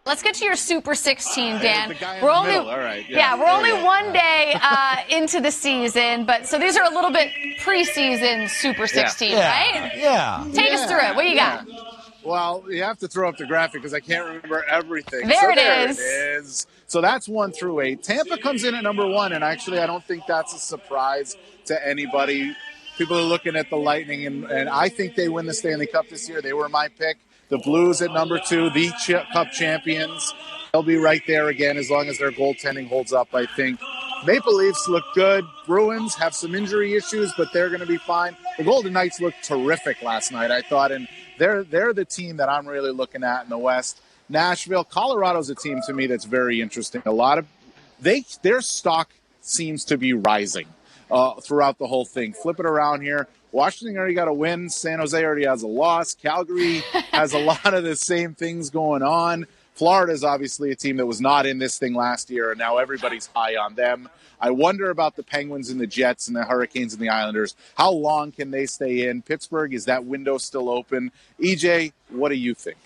Let's get to your Super 16, Dan. The guy in we're the only, middle. All right. we're only one day into the season, but so these are a little bit preseason Super 16, right? Yeah. Take us through it. What do you got? Well, you have to throw up the graphic because I can't remember everything. There it is. It is. So that's 1 through 8. Tampa comes in at number 1, and actually I don't think that's a surprise to anybody. People are looking at the Lightning, and I think they win the Stanley Cup this year. They were my pick. The Blues at number 2, the Cup champions. They'll be right there again as long as their goaltending holds up, I think. Maple Leafs look good. Bruins have some injury issues, but they're going to be fine. The Golden Knights looked terrific last night, I thought, and they're the team that I'm really looking at in the West. Nashville, Colorado's a team to me that's very interesting. Their stock seems to be rising throughout the whole thing. Flip it around here. Washington already got a win. San Jose already has a loss. Calgary has a lot of the same things going on. Florida is obviously a team that was not in this thing last year, and now everybody's high on them. I wonder about the Penguins and the Jets and the Hurricanes and the Islanders. How long can they stay in? Pittsburgh, is that window still open? EJ, what do you think?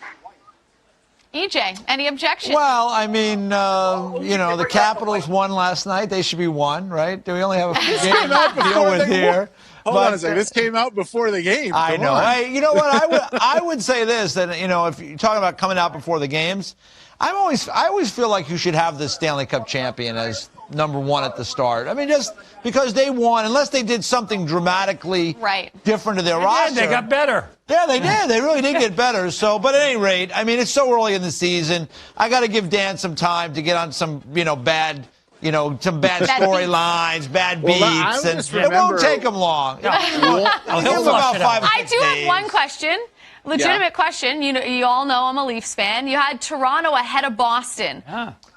EJ, any objection? Well, I mean, the Capitals won last night. They should be won, right? Do we only have a few games to deal with here? Hold on a second. This came out before the game. I know. You know what? I would say this, that, if you're talking about coming out before the games, I always feel like you should have the Stanley Cup champion as number 1 at the start. I mean, just because they won, unless they did something dramatically different to their roster. They got better. Yeah, they did. They really did get better. So, but at any rate, I mean, it's so early in the season. I got to give Dan some time to get on some, bad storylines, bad beats, and it won't take him long. He'll about 5 or 6 I do have days. one question. Legitimate question. You all know I'm a Leafs fan. You had Toronto ahead of Boston.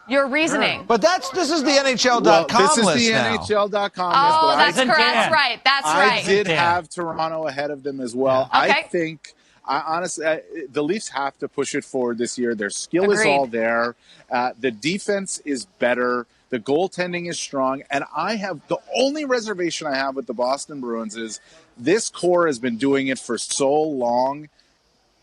Your reasoning. But this is the NHL.com list now. This is the now. NHL.com list. Oh, that's correct. That's right. That's right. I did have Toronto ahead of them as well. Yeah. Okay. I think, honestly, the Leafs have to push it forward this year. Their skill is all there. The defense is better. The goaltending is strong. And the only reservation I have with the Boston Bruins is this core has been doing it for so long.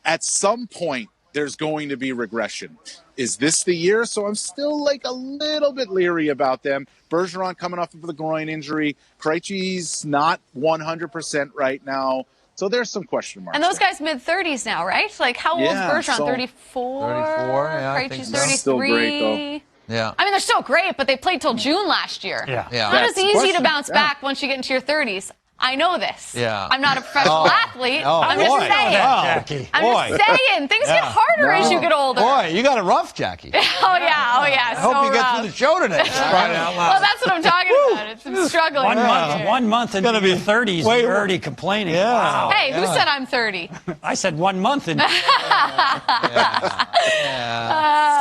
At some point, there's going to be regression. Is this the year? So I'm still a little bit leery about them. Bergeron coming off of the groin injury. Krejci's not 100% right now. So there's some question marks. And those guys mid-30s now, right? How old is Bergeron? 34? 34, yeah. I think Krejci's so. 33. Still great, though. Yeah. I mean, they're still great, but they played till June last year. Yeah. Not as easy to bounce back once you get into your 30s. I know this. Yeah. I'm not a professional athlete. I'm just saying. Jackie. I'm just saying. Things get harder as you get older. Boy, you got it rough, Jackie. Oh, yeah. I hope you get through the show today. Well, that's what I'm talking about. I'm struggling. One month into your 30s, you're already complaining. Yeah. Wow. Hey, who said I'm 30? I said 1 month into.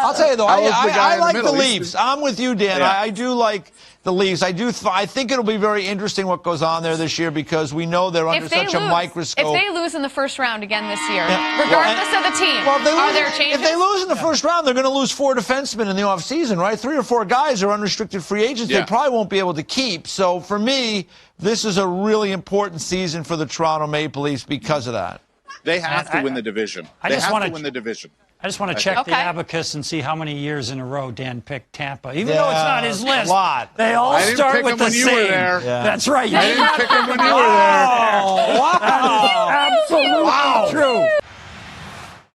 I'll tell you, though, I like the Leafs. I'm with you, Dan. Yeah. I do like the Leafs. I think it'll be very interesting what goes on there this year because we know they're under such a microscope. If they lose in the first round again this year, regardless of the team, are there changes? If they lose in the first round, they're going to lose 4 defensemen in the offseason, right? 3 or 4 guys are unrestricted free agents they probably won't be able to keep. So for me, this is a really important season for the Toronto Maple Leafs because of that. They have to win the division. They have to win the division. I just want to check the abacus and see how many years in a row Dan picked Tampa. Even though it's not his list, a lot. They all start with the same. That's right. I didn't pick him when you were there. Wow. Absolutely true.